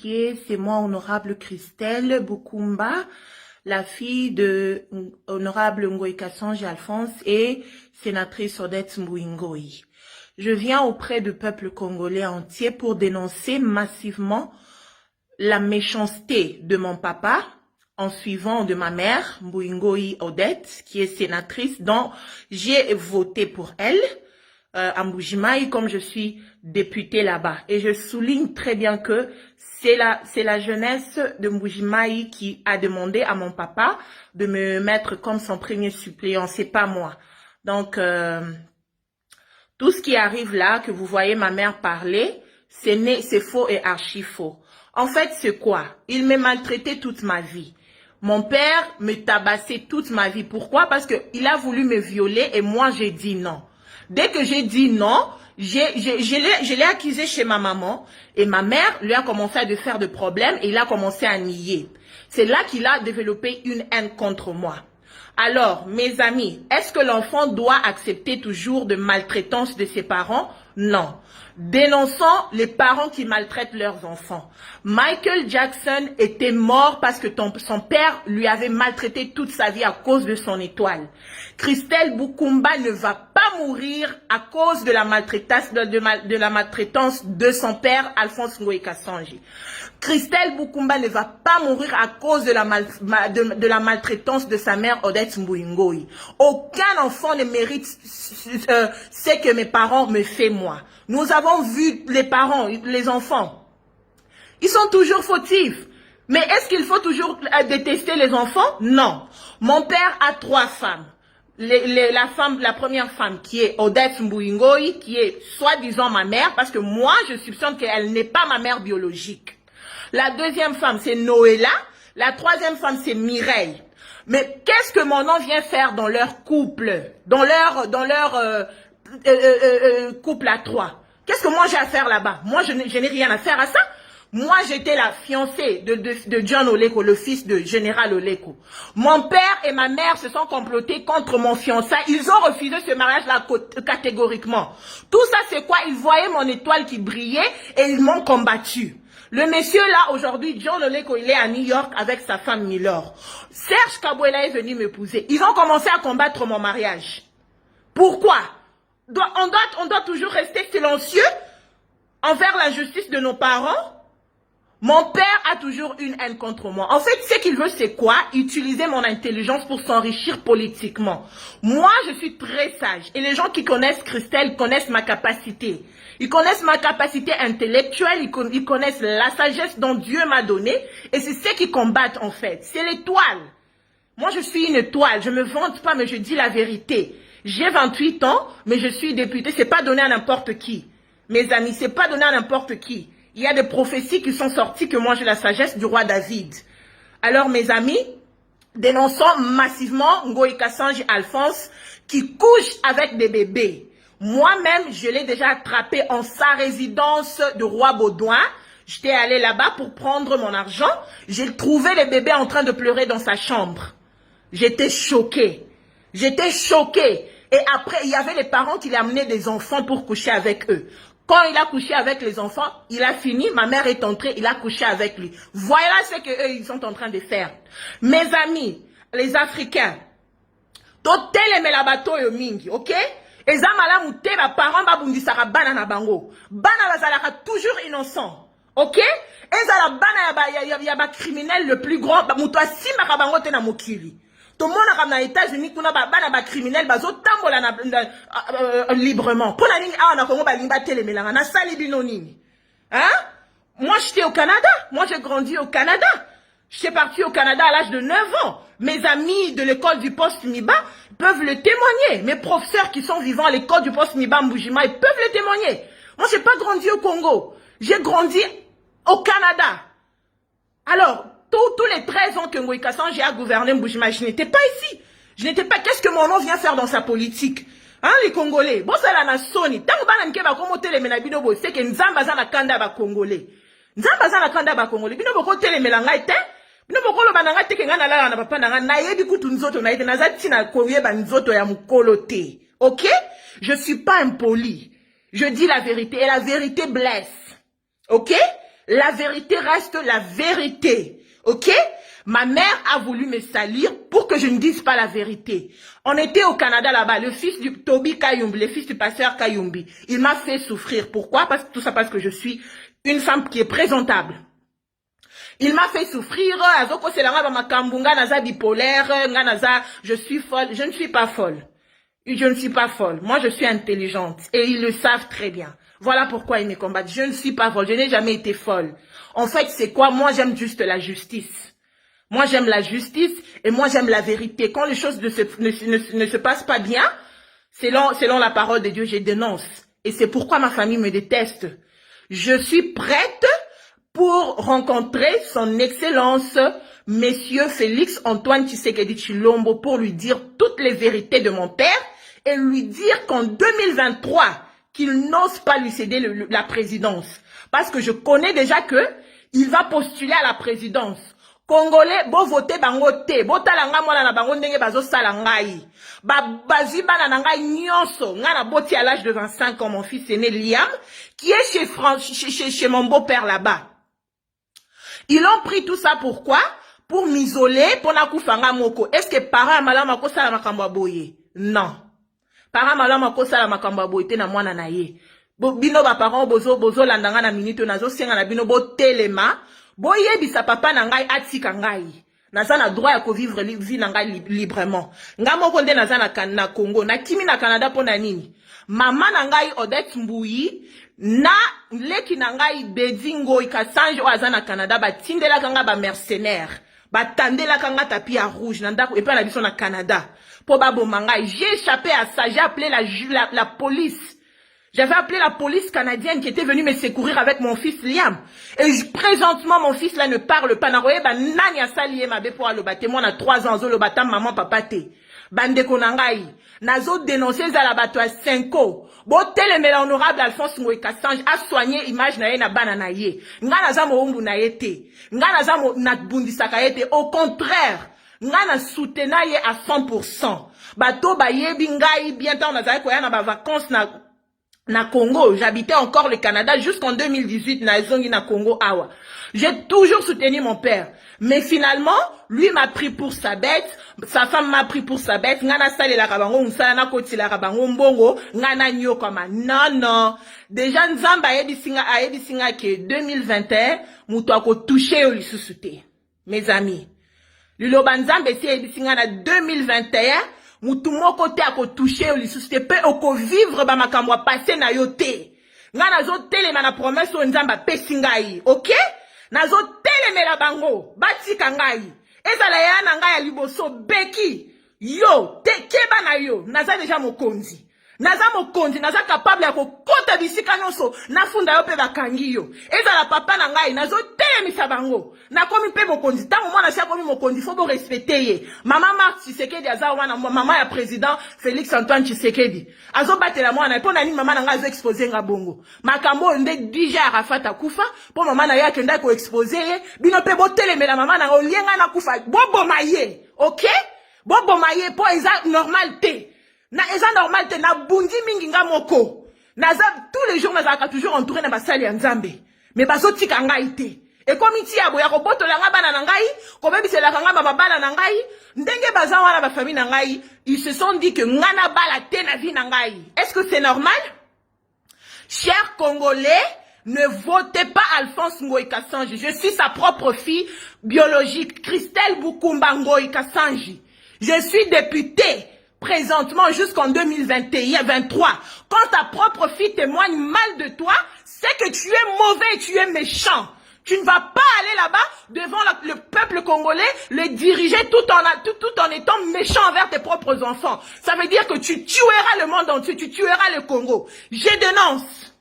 amitié, c'est moi, honorable Christelle Bukumba, la fille de honorable Ngoï Kassange Alphonse et sénatrice Odette Mbouingoï. Je viens auprès du peuple congolais entier pour dénoncer massivement la méchanceté de mon papa en suivant de ma mère, Mbouingoï Odette, qui est sénatrice, dont j'ai voté pour elle. À Mbujimaï, comme je suis députée là-bas. Et je souligne très bien que c'est la jeunesse de Mbujimaï qui a demandé à mon papa de me mettre comme son premier suppléant, c'est pas moi. Donc, tout ce qui arrive là, que vous voyez ma mère parler, c'est faux et archi faux. En fait, c'est quoi? Il m'a maltraité toute ma vie. Mon père me tabassait toute ma vie. Pourquoi? Parce qu'il a voulu me violer et moi j'ai dit non. Dès que j'ai dit non, je l'ai accusé chez ma maman et ma mère lui a commencé à faire de problèmes et il a commencé à nier. C'est là qu'il a développé une haine contre moi. Alors, mes amis, est-ce que l'enfant doit accepter toujours de maltraitance de ses parents? Non. Dénonçons les parents qui maltraitent leurs enfants. Michael Jackson était mort parce que son père lui avait maltraité toute sa vie à cause de son étoile. Christelle Bukumba ne va pas mourir à cause de la maltraitance de son père, Alphonse Ngoï Kassange. Christelle Bukumba ne va pas mourir à cause de la maltraitance de sa mère, Odette Mbouingoï. Aucun enfant ne mérite ce que mes parents me font moi. Nous avons vu les parents, les enfants. Ils sont toujours fautifs. Mais est-ce qu'il faut toujours détester les enfants? Non. Mon père a 3 femmes. La première femme qui est Odette Mbouingoï, qui est soi-disant ma mère, parce que moi, je soupçonne qu'elle n'est pas ma mère biologique. La deuxième femme, c'est Noëlla. La troisième femme, c'est Mireille. Mais qu'est-ce que mon nom vient faire dans leur couple? Dans leur couple à 3? Qu'est-ce que moi j'ai à faire là-bas? Moi, je n'ai rien à faire à ça. Moi, j'étais la fiancée de John Oleko, le fils de Général Oleko. Mon père et ma mère se sont complotés contre mon fiançailles. Ils ont refusé ce mariage-là catégoriquement. Tout ça, c'est quoi? Ils voyaient mon étoile qui brillait et ils m'ont combattu. Le monsieur là, aujourd'hui, John Oleko, il est à New York avec sa femme Milor. Serge Kabouela est venu m'épouser. Ils ont commencé à combattre mon mariage. Pourquoi? On doit toujours rester silencieux envers la justice de nos parents? Mon père a toujours une haine contre moi. En fait, ce qu'il veut, c'est quoi? Utiliser mon intelligence pour s'enrichir politiquement. Moi, je suis très sage. Et les gens qui connaissent Christelle connaissent ma capacité. Ils connaissent ma capacité intellectuelle. Ils connaissent la sagesse dont Dieu m'a donnée. Et c'est ce qu'ils combattent, en fait. C'est l'étoile. Moi, je suis une étoile. Je me vante pas, mais je dis la vérité. J'ai 28 ans, mais je suis députée. C'est pas donné à n'importe qui. Mes amis, c'est pas donné à n'importe qui. Il y a des prophéties qui sont sorties que moi j'ai la sagesse du roi David. Alors mes amis, dénonçons massivement Ngoï Kassange Alphonse qui couche avec des bébés. Moi-même, je l'ai déjà attrapé en sa résidence de Roi Baudouin. J'étais allée là-bas pour prendre mon argent. J'ai trouvé les bébés en train de pleurer dans sa chambre. J'étais choquée. J'étais choquée. Et après, il y avait les parents qui lui amenaient des enfants pour coucher avec eux. Quand il a couché avec les enfants, il a fini, ma mère est entrée, il a couché avec lui. Voilà ce qu'eux, ils sont en train de faire. Mes amis, les Africains, totele me la bateau yo mingi, ok? Eza malamu te ba parents ba bundisaka bana na bango. Bana bazalaka toujours innocent, ok? Eza la bana ya ba criminel le plus grand, ba muto asimaka bango te na mokili. Tout le monde a États-Unis, kuna ba criminel bazo tambola librement. Pour la ligne A, on a comment ba limba télémélan, na sali binonini. Hein? Moi, j'étais au Canada. Moi, j'ai grandi au Canada. J'étais parti au Canada à l'âge de 9 ans. Mes amis de l'école du poste Miba peuvent le témoigner. Mes professeurs qui sont vivants à l'école du poste Miba Mbujima, ils peuvent le témoigner. Moi, j'ai pas grandi au Congo. J'ai grandi au Canada. Alors, tous les 13 ans que Ngoï Kassange a gouverné Mbujima, je n'étais pas ici. Je n'étais pas. Qu'est-ce que mon nom vient faire dans sa politique? Hein, les Congolais? Bon, c'est la Sony. Tant que bana mke ba komo telemela bino bo, c'est que nzamba za na kanda ba Congolais. Nzamba za na kanda ba Congolais. Bino boko telemela ngai te. Bino boko lo bana ngai te ke ngana la na papa na ngai na yebi kutu nzoto na ite na za tina koyeba nzoto ya mukolo te. OK? Je suis pas impoli. Je dis la vérité et la vérité blesse. OK? La vérité reste la vérité. Ok? Ma mère a voulu me salir pour que je ne dise pas la vérité. On était au Canada là-bas, le fils du Toby Kayumbi, le fils du pasteur Kayumbi. Il m'a fait souffrir. Pourquoi? Tout ça parce que je suis une femme qui est présentable. Il m'a fait souffrir. Je suis folle. Je ne suis pas folle. Je ne suis pas folle. Moi, je suis intelligente. Et ils le savent très bien. Voilà pourquoi ils me combattent. Je ne suis pas folle. Je n'ai jamais été folle. En fait, c'est quoi? Moi, j'aime juste la justice. Moi, j'aime la justice et moi, j'aime la vérité. Quand les choses ne se passent pas bien, selon la parole de Dieu, je dénonce. Et c'est pourquoi ma famille me déteste. Je suis prête pour rencontrer son excellence, Monsieur Félix Antoine Tshisekedi Tshilombo, pour lui dire toutes les vérités de mon père et lui dire qu'en 2023, qu'il n'ose pas lui céder la présidence. Parce que je connais déjà que il va postuler à la présidence. Congolais, bo voter bango te, bo talanga mwana na bango ndenge bazo sala ngai. Bazi bana na ngai nyonso, nga na boti à l'âge de 25 ans, mon fils aîné Liam, qui est chez mon beau-père là-bas. Ils ont pris tout ça pourquoi? Pour m'isoler, pour na kufanga moko. Est-ce que parents malama ko sala makambo boye? Non. Parents malama ko sala makambo boye te na mwana na ye. Bino ba parents bozo landanga na minute nazo senga na bino bo telema. Boye bisa papa na ngai atika ngai. Naza na droit ya ko vivre vie na ngai librement. Nga moko nde naza na Congo. Na kimi na Canada pona nini? Mama na ngai Odette Mbuyi na leki na ngai Bedingo Ikasange o aza na Canada batindela kanga ba mercenaire. Batandela kanga tapis à rouge na ndako epa na biso na Canada. Po babo mangai, j'ai échappé à ça, j'ai appelé la police. J'avais appelé la police canadienne qui était venue me secourir avec mon fils Liam. Et présentement, mon fils là ne parle pas. Moi, on a 3 ans, maman, papa, te. Bande konangai. Nazo dénoncé Zalabato à 5 ans. Botel mais l'honorable Alphonse Ngoï Kassange a soigné image na ye na banana ye. Nga naza mo umbu na yete. Nga naza mo na bundisaka yete. Au contraire, nga na soutena ye à 100%. Bato ba yebi ngai bientôt on a koya na ba vacances na Congo. J'habitais encore le Canada jusqu'en 2018 na zongi na Congo awa. J'ai toujours soutenu mon père. Mais finalement, lui m'a pris pour sa bête, sa femme m'a pris pour sa bête. Ngana sale la kabango, unsala na koti la kabango mbongo, ngana nyo kama. Non. Déjà nzamba ayebi singa que 2021, muto ako touché au lisusuté. Mes amis. Liloba nzambe si ayebi singa na 2021, mutu moko te ako touché au lisusuté pe oko vivre ba makambo passé na yote. Ngana zo telema na promesse o nzamba pesingai, OK? Nazo telemela bango, batika ngai. Ezala ya na ngai ya liboso beki. Yo, keba na yo, naza deja mokonzi. Naza capable ya kokota bisika nyonso, nafunda yo pe bakangi yo. Ezala papa na ngai, nazo telemisa bango. Nakomi pe mokonzi, tango mwana si akomi mokonzi, faut bo respecter ye. Mama Marc Tshisekedi aza wana, mama ya président Félix Antoine Tshisekedi. Azo batela mwana, po nani mama na ngai azo exposer nga bongo. Makambo nde déjà Arafat akufa, po mama na yo akenda ko exposer ye, bino pe bo telemela mama na olienga na kufa. Bobo maye, OK? Bobo maye po eza normal te. Na eza normal te na bundi mingi nga moko. Naza tous les jours nazaka toujours entouré na basali ya Nzambe. Mais bazo tika ngai te. Et comme iti ya boya ko botola nga bana na ngai, ko bebisela nga babala na ngai, ndenge baza wana ba famille na ngai, ils se sont dit que ngana bala te na vie na ngai. Est-ce que c'est normal? Chers Congolais, ne votez pas Alphonse Ngoï Kassange. Je suis sa propre fille biologique, Christelle Bukumba Ngoï Kassange. Je suis députée. Présentement jusqu'en 2023, quand ta propre fille témoigne mal de toi, c'est que tu es mauvais et tu es méchant. Tu ne vas pas aller là-bas devant le peuple congolais, le diriger tout en étant méchant envers tes propres enfants. Ça veut dire que tu tueras le monde entier, tu tueras le Congo. Je dénonce.